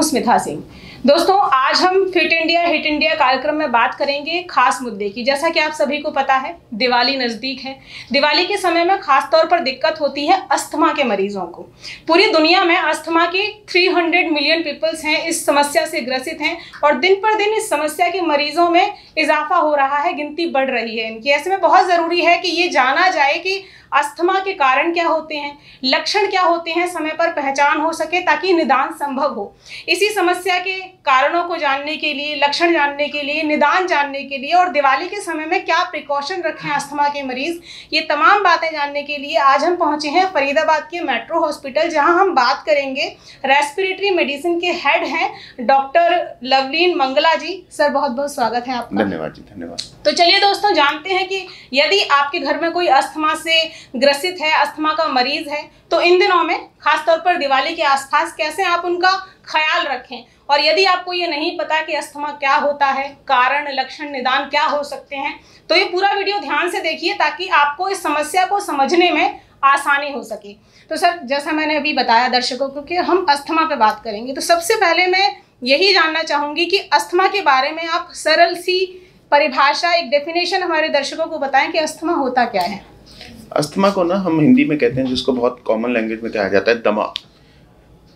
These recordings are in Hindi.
स्मिता सिंह। दोस्तों, आज हम फिट इंडिया हिट इंडिया कार्यक्रम में बात करेंगे खास मुद्दे की। जैसा कि आप सभी को पता है, दिवाली नज़दीक है। दिवाली के समय में खास तौर पर दिक्कत होती है अस्थमा के मरीजों को। पूरी दुनिया में अस्थमा के 300 मिलियन पीपल्स हैं, इस समस्या से ग्रसित हैं और दिन पर दिन इस समस्या के मरीजों में इजाफा हो रहा है, गिनती बढ़ रही है इनकी। ऐसे में बहुत ज़रूरी है कि ये जाना जाए कि अस्थमा के कारण क्या होते हैं, लक्षण क्या होते हैं, समय पर पहचान हो सके ताकि निदान संभव हो। इसी समस्या के कारणों को जानने के लिए, लक्षण जानने के लिए, निदान जानने के लिए और दिवाली के समय में क्या प्रिकॉशन रखें अस्थमा के मरीज, ये तमाम बातें जानने के लिए आज हम पहुंचे हैं फरीदाबाद के मेट्रो हॉस्पिटल, जहां हम बात करेंगे रेस्पिरेटरी मेडिसिन के हेड हैं डॉक्टर लवलीन मंगला जी। सर, बहुत बहुत स्वागत है आपका। धन्यवाद जी, धन्यवाद। तो चलिए दोस्तों, जानते हैं कि यदि आपके घर में कोई अस्थमा से ग्रसित है, अस्थमा का मरीज है, तो इन दिनों में खासतौर पर दिवाली के आसपास कैसे आप उनका ख्याल रखें। और यदि आपको ये नहीं पता कि अस्थमा क्या होता है, कारण, लक्षण, निदान क्या हो सकते हैं, तो ये पूरा वीडियो ध्यान से देखिए ताकि आपको इस समस्या को समझने में आसानी हो सके। तो सर, जैसा मैंने अभी बताया दर्शकों को कि हम अस्थमा पे बात करेंगे, तो सबसे पहले मैं यही जानना चाहूँगी कि अस्थमा के बारे में आप सरल सी परिभाषा, एक डेफिनेशन हमारे दर्शकों को बताएं कि अस्थमा होता क्या है। अस्थमा को ना हम हिंदी में कहते हैं, जिसको बहुत कॉमन लैंग्वेज में कहा जाता है दमा।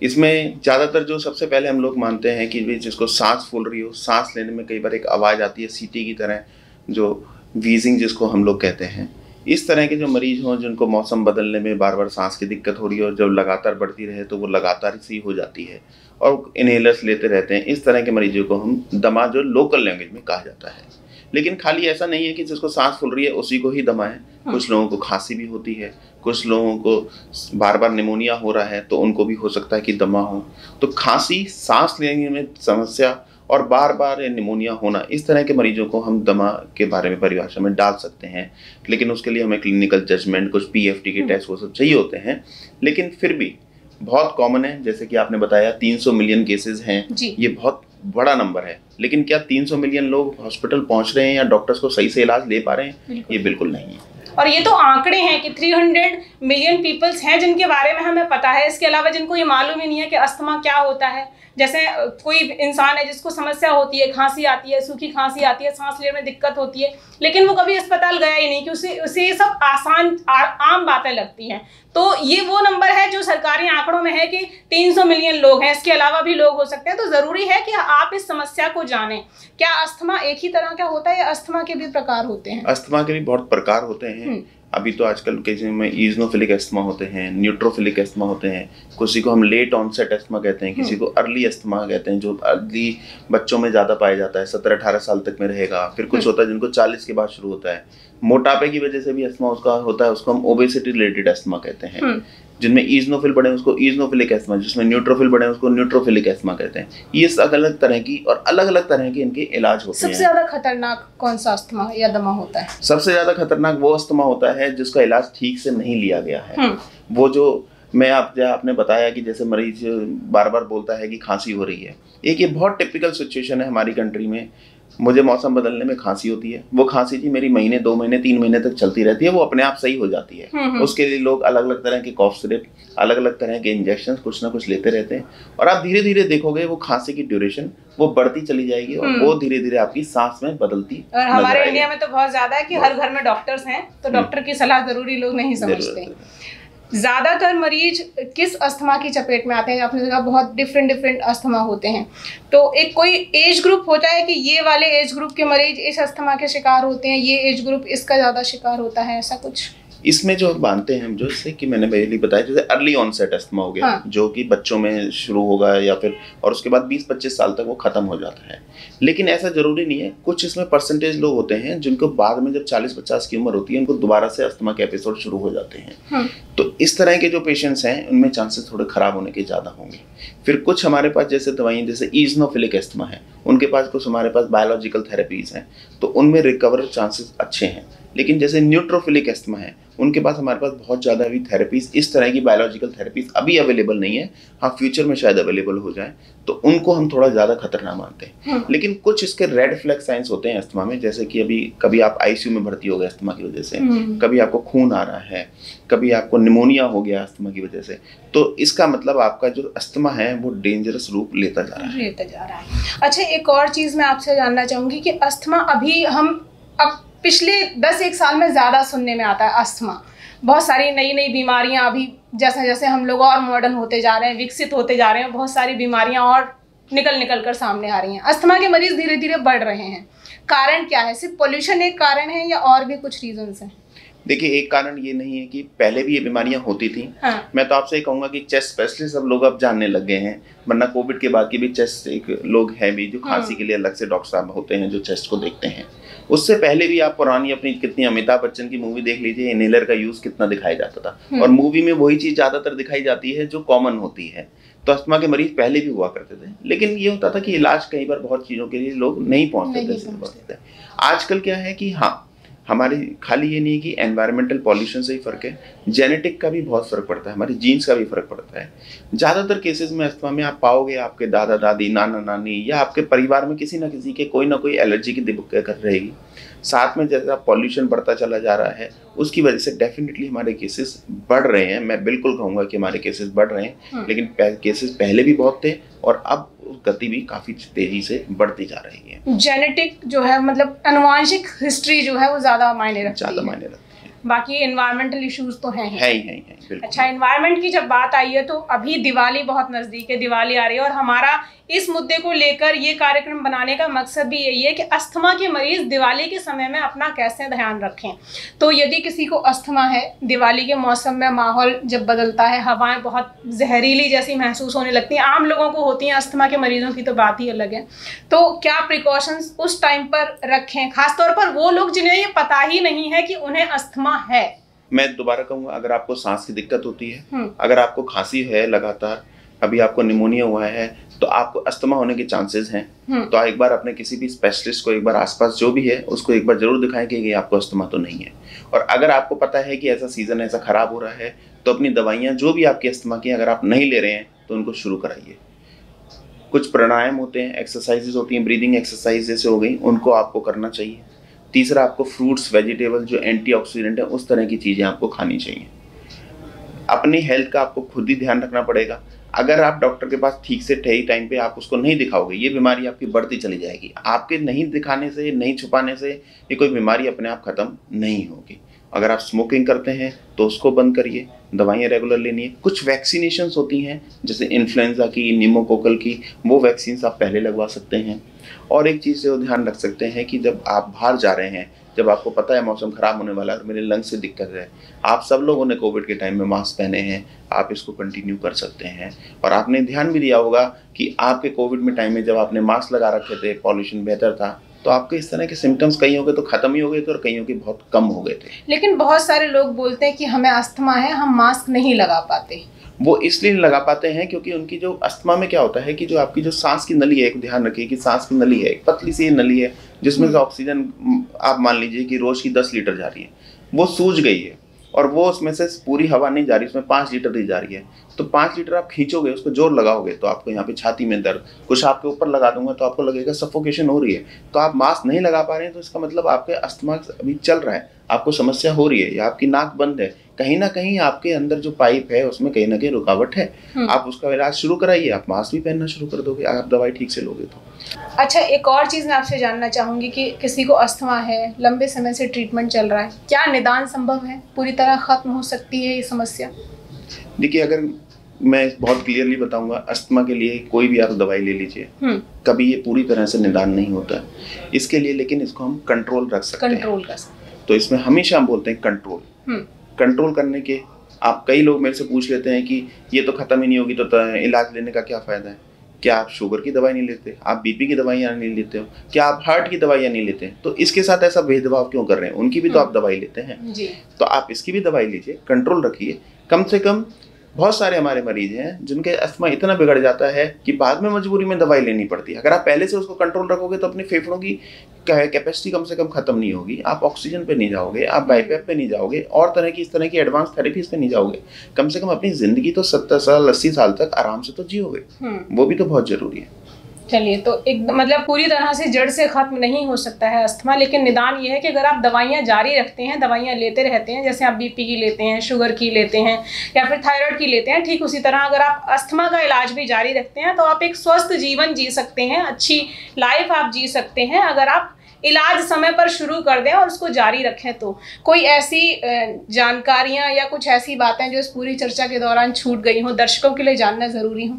इसमें ज़्यादातर जो सबसे पहले हम लोग मानते हैं कि जिसको सांस फूल रही हो, सांस लेने में कई बार एक आवाज़ आती है सीटी की तरह, जो वीजिंग जिसको हम लोग कहते हैं, इस तरह के जो मरीज हों जिनको मौसम बदलने में बार बार सांस की दिक्कत हो रही है और जब लगातार बढ़ती रहे तो वो लगातार सी हो जाती है और इनहेलर्स लेते रहते हैं, इस तरह के मरीजों को हम दमा जो लोकल लैंग्वेज में कहा जाता है। लेकिन खाली ऐसा नहीं है कि जिसको सांस फूल रही है उसी को ही दमा है। कुछ लोगों को खांसी भी होती है, कुछ लोगों को बार बार निमोनिया हो रहा है तो उनको भी हो सकता है कि दमा हो। तो खांसी, सांस लेने में समस्या और बार बार निमोनिया होना, इस तरह के मरीजों को हम दमा के बारे में परिभाषा में डाल सकते हैं। लेकिन उसके लिए हमें क्लिनिकल जजमेंट, कुछ पीएफटी के टेस्ट वो सब चाहिए होते हैं। लेकिन फिर भी बहुत कॉमन है, जैसे कि आपने बताया 300 मिलियन केसेस हैं, ये बहुत बड़ा नंबर है। लेकिन क्या 300 मिलियन लोग हॉस्पिटल पहुंच रहे हैं या डॉक्टर्स को सही से इलाज ले पा रहे हैं? ये बिल्कुल नहीं है। और ये तो आंकड़े हैं कि 300 मिलियन पीपल्स हैं जिनके बारे में हमें पता है। इसके अलावा जिनको ये मालूम ही नहीं है कि अस्थमा क्या होता है। जैसे कोई इंसान है जिसको समस्या होती है, खांसी आती है, सूखी खांसी आती है, सांस लेने में दिक्कत होती है, लेकिन वो कभी अस्पताल गया ही नहीं, कि उसे ये सब आम बातें लगती हैं। तो ये वो नंबर है जो सरकारी आंकड़ों में है कि 300 मिलियन लोग हैं। इसके अलावा भी लोग हो सकते हैं। तो ज़रूरी है कि आप इस समस्या को जानें। क्या अस्थमा एक ही तरह का होता है या अस्थमा के भी प्रकार होते हैं? अस्थमा के भी बहुत प्रकार होते हैं। अभी तो आजकल के में ईजनोफिलिक अस्थमा होते हैं, न्यूट्रोफिलिक अस्थमा होते हैं, किसी को हम लेट ऑनसेट अस्थमा कहते हैं, किसी को अर्ली अस्थमा कहते हैं, जो अर्ली बच्चों में ज़्यादा पाया जाता है, 17-18 साल तक में रहेगा। फिर कुछ होता है जिनको 40 के बाद शुरू होता है। मोटापे की वजह से भी अस्थमा उसका होता है, उसको हम ओबेसिटी रिलेटेड अस्थमा कहते हैं। जिनमें ईजनोफिल बढ़े उसको ईजनोफिलिक अस्थमा, जिसमें न्यूट्रोफिल बढ़े उसको न्यूट्रोफिलिक अस्थमा कहते हैं। ये अलग अलग तरह की और अलग अलग तरह के इनके इलाज होते हैं। सबसे ज्यादा खतरनाक कौन सा अस्थमा या दमा होता है? सबसे ज्यादा खतरनाक वो अस्थमा होता है जिसका इलाज ठीक से नहीं लिया गया है। वो जो आपने बताया कि जैसे मरीज बार बार बोलता है कि खांसी हो रही है। एक ये बहुत टिपिकल सिचुएशन है हमारी कंट्री में। मुझे मौसम बदलने में खांसी होती है, वो खांसी जी मेरी महीने, 2 महीने, 3 महीने तक चलती रहती है, वो अपने आप सही हो जाती है। उसके लिए लोग अलग अलग तरह के कॉफ सिरप, अलग अलग तरह के इंजेक्शन कुछ ना कुछ लेते रहते हैं और आप धीरे धीरे देखोगे वो खांसी की ड्यूरेशन वो बढ़ती चली जाएगी और वो धीरे धीरे आपकी सांस में बदलती। और हमारे इंडिया में तो बहुत ज्यादा है कि हर घर में डॉक्टर्स हैं, तो डॉक्टर की सलाह जरूरी लोग नहीं समझते। ज़्यादातर मरीज किस अस्थमा की चपेट में आते हैं? आपने देखा बहुत डिफरेंट अस्थमा होते हैं। तो एक कोई एज ग्रुप होता है कि ये वाले एज ग्रुप के मरीज इस अस्थमा के शिकार होते हैं, ये एज ग्रुप इसका ज़्यादा शिकार होता है, ऐसा कुछ? इसमें जो मानते हैं हम, जो जैसे कि मैंने पहले बताया, जैसे अर्ली ऑनसेट अस्थमा हो गया, जो कि बच्चों में शुरू होगा या फिर और उसके बाद 20-25 साल तक वो खत्म हो जाता है। लेकिन ऐसा जरूरी नहीं है। कुछ इसमें परसेंटेज लोग होते हैं जिनको बाद में जब 40-50 की उम्र होती है उनको दोबारा से अस्थमा के एपिसोड शुरू हो जाते हैं। तो इस तरह के जो पेशेंट्स हैं उनमें चांसेस थोड़े खराब होने के ज़्यादा होंगे। फिर कुछ हमारे पास जैसे दवाइयाँ, जैसे ईजनोफिलिक अस्थमा है, उनके पास कुछ हमारे पास बायोलॉजिकल थेरेपीज हैं, तो उनमें रिकवर चांसेस अच्छे हैं। लेकिन जैसे न्यूट्रोफिलिक अस्थमा है उनके पास हमारे पास बहुत ज़्यादा अभी थेरेपीज, इस तरह की बायोलॉजिकल थेरेपीज अभी अवेलेबल नहीं है। हाँ, फ्यूचर में शायद अवेलेबल हो जाए, तो उनको हम थोड़ा ज़्यादा खतरनाक मानते हैं। लेकिन कुछ इसके रेड फ्लैग साइंस होते हैं अस्थमा में, जैसे कि अभी कभी आप आईसीयू में भर्ती हो गए अस्थमा की वजह से, कभी आपको खून आ रहा है, कभी आपको निमोनिया हो गया अस्थमा की वजह से, तो इसका मतलब आपका जो अस्थमा है वो डेंजरस रूप लेता जा रहा है। अच्छा, एक और चीज़ मैं आपसे जानना चाहूँगी कि अस्थमा अभी हम अब पिछले 10-1 साल में ज़्यादा सुनने में आता है अस्थमा। बहुत सारी नई नई बीमारियां अभी जैसे जैसे हम लोग और मॉडर्न होते जा रहे हैं, विकसित होते जा रहे हैं, बहुत सारी बीमारियां और निकल कर सामने आ रही हैं। अस्थमा के मरीज धीरे धीरे बढ़ रहे हैं। कारण क्या है? सिर्फ पोल्यूशन एक कारण है या और भी कुछ रीजंस हैं? देखिए, एक कारण ये नहीं है कि पहले भी ये बीमारियां होती थी। हाँ। मैं तो आपसे ये कहूंगा कि चेस्ट स्पेशलिस्ट सब लोग अब जानने लग गए हैं, वरना कोविड के बाद की भी चेस्ट एक लोग हैं भी जो खांसी के लिए अलग से डॉक्टर साहब होते हैं जो चेस्ट को देखते हैं। उससे पहले भी आप पुरानी अपनी कितनी अमिताभ बच्चन की मूवी देख लीजिए, इनहेलर का यूज कितना दिखाया जाता था, और मूवी में वही चीज ज्यादातर दिखाई जाती है जो कॉमन होती है। तो अस्थमा के मरीज पहले भी हुआ करते थे, लेकिन ये होता था कि इलाज कई बार बहुत चीजों के लिए लोग नहीं पहुंचते थे। आजकल क्या है कि हाँ, हमारे खाली ये नहीं कि एनवायरमेंटल पॉल्यूशन से ही फर्क है, जेनेटिक का भी बहुत फर्क पड़ता है, हमारी जीन्स का भी फर्क पड़ता है। ज़्यादातर केसेस में अस्थमा में आप पाओगे आपके दादा दादी, नाना नानी या आपके परिवार में किसी ना किसी के कोई ना कोई एलर्जी की दिक्कत रहेगी। साथ में जैसा पॉल्यूशन बढ़ता चला जा रहा है उसकी वजह से डेफिनेटली हमारे केसेस बढ़ रहे हैं। मैं बिल्कुल कहूँगा कि हमारे केसेस बढ़ रहे हैं, लेकिन केसेस पहले भी बहुत थे और अब गति भी काफी तेजी से बढ़ती जा रही है। जेनेटिक जो है, मतलब आनुवांशिक हिस्ट्री जो है वो ज्यादा मायने रखती है। बाकी एनवायरमेंटल इश्यूज तो हैं ही। अच्छा, एनवायरनमेंट की जब बात आई है तो अभी दिवाली बहुत नज़दीक है, दिवाली आ रही है, और हमारा इस मुद्दे को लेकर ये कार्यक्रम बनाने का मकसद भी यही है कि अस्थमा के मरीज दिवाली के समय में अपना कैसे ध्यान रखें। तो यदि किसी को अस्थमा है, दिवाली के मौसम में माहौल जब बदलता है, हवाएं बहुत जहरीली जैसी महसूस होने लगती हैं, आम लोगों को होती हैं, अस्थमा के मरीजों की तो बात ही अलग है। तो क्या प्रिकॉशंस उस टाइम पर रखें, खासतौर पर वो लोग जिन्हें ये पता ही नहीं है कि उन्हें अस्थमा है? मैं दोबारा कहूँगा, अगर आपको सांस की दिक्कत होती है, अगर आपको खांसी है लगातार, अभी आपको निमोनिया हुआ है, तो आपको अस्थमा होने के चांसेस हैं। तो एक बार अपने किसी भी स्पेशलिस्ट को एक बार आसपास जो भी है उसको एक बार जरूर दिखाएं कि आपको अस्थमा तो नहीं है। और अगर आपको पता है कि ऐसा सीजन ऐसा खराब हो रहा है तो अपनी दवाइयाँ जो भी आपकी अस्थमा की अगर आप नहीं ले रहे हैं तो उनको शुरू कराइए। कुछ प्राणायाम होते हैं, एक्सरसाइजेज होती हैं, ब्रीदिंग एक्सरसाइज जैसे हो गई, उनको आपको करना चाहिए। तीसरा, आपको फ्रूट्स वेजिटेबल जो एंटीऑक्सीडेंट है उस तरह की चीज़ें आपको खानी चाहिए। अपनी हेल्थ का आपको खुद ही ध्यान रखना पड़ेगा। अगर आप डॉक्टर के पास ठीक से सही टाइम पे आप उसको नहीं दिखाओगे, ये बीमारी आपकी बढ़ती चली जाएगी। आपके नहीं दिखाने से, नहीं छुपाने से ये कोई बीमारी अपने आप खत्म नहीं होगी। अगर आप स्मोकिंग करते हैं तो उसको बंद करिए, दवाइयाँ रेगुलर लेनी है। कुछ वैक्सीनेशंस होती हैं जैसे इन्फ्लुएंजा की, निमोकोकल की, वो वैक्सीन आप पहले लगवा सकते हैं। और एक चीज़ से ध्यान रख सकते हैं कि जब आप बाहर जा रहे हैं, जब आपको पता है मौसम खराब होने वाला है और मेरे लंग्स से दिक्कत है, आप सब लोगों ने कोविड के टाइम में मास्क पहने हैं, आप इसको कंटिन्यू कर सकते हैं। और आपने ध्यान भी दिया होगा कि आपके कोविड में टाइम में जब आपने मास्क लगा रखे थे, पॉल्यूशन बेहतर था, तो आपके इस तरह के सिम्टम्स कईयों के तो खत्म ही हो गए थे और कईयों के बहुत कम हो गए थे। लेकिन बहुत सारे लोग बोलते हैं कि हमें अस्थमा है, हम मास्क नहीं लगा पाते। वो इसलिए लगा पाते हैं क्योंकि उनकी जो अस्थमा में क्या होता है कि जो आपकी जो सांस की नली है, एक ध्यान रखिए कि सांस की नली है, एक पतली सी नली है जिसमें से ऑक्सीजन आप मान लीजिए कि रोज की 10 लीटर जा रही है, वो सूज गई है और वो उसमें से पूरी हवा नहीं जा रही, उसमें 5 लीटर दी जा रही है। तो 5 लीटर आप खींचोगे, उसको जोर लगाओगे तो आपको यहाँ पे छाती में दर्द, कुछ आपके ऊपर लगा दूंगा तो आपको लगेगा सफोकेशन हो रही है। तो आप मास्क नहीं लगा पा रहे हैं तो इसका मतलब आपके अस्थमा अभी चल रहा है, आपको समस्या हो रही है, या आपकी नाक बंद है, कहीं ना कहीं आपके अंदर जो पाइप है उसमें कहीं ना कहीं रुकावट है। आप उसका इलाज शुरू कराइए, आप मास्क भी पहनना शुरू कर दोगे, आप दवाई ठीक से लोगे तो। अच्छा, एक और चीज़ मैं आपसे जानना चाहूँगी कि किसी को अस्थमा है, लंबे समय से ट्रीटमेंट चल रहा है, क्या निदान संभव है? पूरी तरह खत्म हो सकती है ये समस्या? देखिए, अगर मैं बहुत क्लियरली बताऊंगा, अस्थमा के लिए कोई भी आप दवाई ले लीजिए, कभी ये पूरी तरह से निदान नहीं होता इसके लिए, लेकिन इसको हम कंट्रोल रख सकते हैं, कंट्रोल कर सकते हैं। तो इसमें हमेशा हम बोलते हैं कंट्रोल करने के। आप कई लोग मेरे से पूछ लेते हैं कि ये तो खत्म ही नहीं होगी तो इलाज लेने का क्या फायदा है? क्या आप शुगर की दवाई नहीं लेते? आप बीपी की दवाइयाँ नहीं लेते हो? क्या आप हार्ट की दवाइयाँ नहीं लेते हैं? तो इसके साथ ऐसा भेदभाव क्यों कर रहे हैं? उनकी भी तो आप दवाई लेते हैं जी। तो आप इसकी भी दवाई लीजिए, कंट्रोल रखिए। कम से कम बहुत सारे हमारे मरीज हैं जिनके अस्थमा इतना बिगड़ जाता है कि बाद में मजबूरी में दवाई लेनी पड़ती है। अगर आप पहले से उसको कंट्रोल रखोगे तो अपने फेफड़ों की कैपेसिटी कम से कम खत्म नहीं होगी, आप ऑक्सीजन पे नहीं जाओगे, आप बाईपैप पे नहीं जाओगे, और इस तरह की एडवांस थेरेपीज पे नहीं जाओगे। कम से कम अपनी जिंदगी तो 70 साल 80 साल तक आराम से तो जियोगे, वो भी तो बहुत जरूरी है। चलिए, तो एक मतलब पूरी तरह से जड़ से खत्म नहीं हो सकता है अस्थमा, लेकिन निदान ये है कि अगर आप दवाइयाँ जारी रखते हैं, दवाइयाँ लेते रहते हैं, जैसे आप बीपी की लेते हैं, शुगर की लेते हैं या फिर थायराइड की लेते हैं, ठीक उसी तरह अगर आप अस्थमा का इलाज भी जारी रखते हैं तो आप एक स्वस्थ जीवन जी सकते हैं, अच्छी लाइफ आप जी सकते हैं अगर आप इलाज समय पर शुरू कर दें और उसको जारी रखें। तो कोई ऐसी जानकारियाँ या कुछ ऐसी बातें जो इस पूरी चर्चा के दौरान छूट गई हों, दर्शकों के लिए जानना ज़रूरी हो?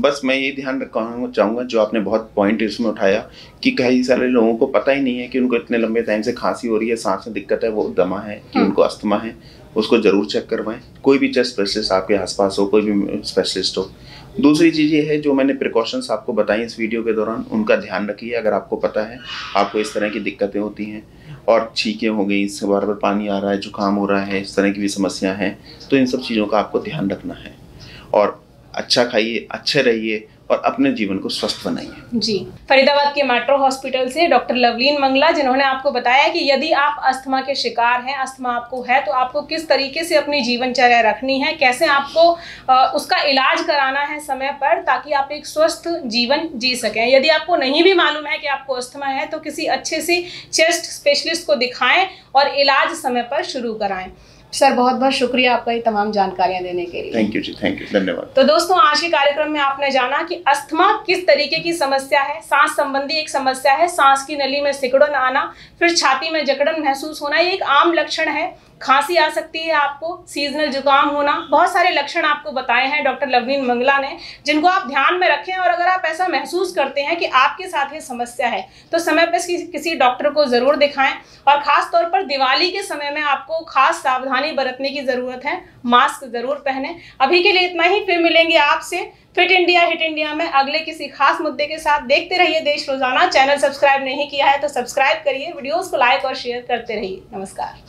बस मैं ये ध्यान रखना चाहूँगा, जो आपने बहुत पॉइंट इसमें उठाया कि कई सारे लोगों को पता ही नहीं है कि उनको इतने लंबे टाइम से खांसी हो रही है, सांस में दिक्कत है, वो दमा है कि उनको अस्थमा है, उसको जरूर चेक करवाएं। कोई भी चेस्ट स्पेशलिस्ट आपके आसपास हो, कोई भी स्पेशलिस्ट हो। दूसरी चीज़ ये है, जो मैंने प्रिकॉशंस आपको बताई इस वीडियो के दौरान, उनका ध्यान रखिए। अगर आपको पता है आपको इस तरह की दिक्कतें होती हैं और छींकें हो गई, इससे बार बार पानी आ रहा है, जुकाम हो रहा है, इस तरह की भी समस्या हैं, तो इन सब चीज़ों का आपको ध्यान रखना है और अच्छा खाइए, अच्छे रहिए और अपने जीवन को स्वस्थ बनाइए। जी, फरीदाबाद के मेट्रो हॉस्पिटल से डॉक्टर लवलीन मंगला, जिन्होंने आपको बताया कि यदि आप अस्थमा के शिकार हैं, अस्थमा आपको है, तो आपको किस तरीके से अपनी जीवनचर्या रखनी है, कैसे आपको उसका इलाज कराना है समय पर, ताकि आप एक स्वस्थ जीवन जी सकें। यदि आपको नहीं भी मालूम है कि आपको अस्थमा है तो किसी अच्छे से चेस्ट स्पेशलिस्ट को दिखाएं और इलाज समय पर शुरू कराएं। सर, बहुत बहुत शुक्रिया आपका ये तमाम जानकारियां देने के लिए। थैंक यू जी, थैंक यू, धन्यवाद। तो दोस्तों, आज के कार्यक्रम में आपने जाना कि अस्थमा किस तरीके की समस्या है। सांस संबंधी एक समस्या है, सांस की नली में सिकुड़न आना, फिर छाती में जकड़न महसूस होना, ये एक आम लक्षण है। खांसी आ सकती है आपको, सीजनल जुकाम होना, बहुत सारे लक्षण आपको बताए हैं डॉक्टर लवलीन मंगला ने, जिनको आप ध्यान में रखें। और अगर आप ऐसा महसूस करते हैं कि आपके साथ ये समस्या है तो समय पर किसी डॉक्टर को ज़रूर दिखाएं। और ख़ास तौर पर दिवाली के समय में आपको खास सावधानी बरतने की ज़रूरत है, मास्क ज़रूर पहनें। अभी के लिए इतना ही, फिर मिलेंगे आपसे फिट इंडिया हिट इंडिया में अगले किसी खास मुद्दे के साथ। देखते रहिए देश रोजाना। चैनल सब्सक्राइब नहीं किया है तो सब्सक्राइब करिए, वीडियोस को लाइक और शेयर करते रहिए। नमस्कार।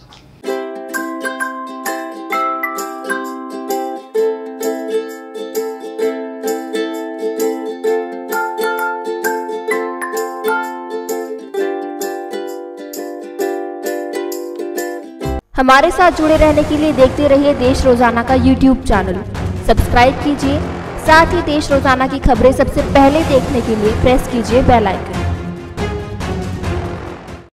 हमारे साथ जुड़े रहने के लिए देखते रहिए देश रोजाना का YouTube चैनल। सब्सक्राइब कीजिए, साथ ही देश रोजाना की खबरें सबसे पहले देखने के लिए प्रेस कीजिए बेल आइकन।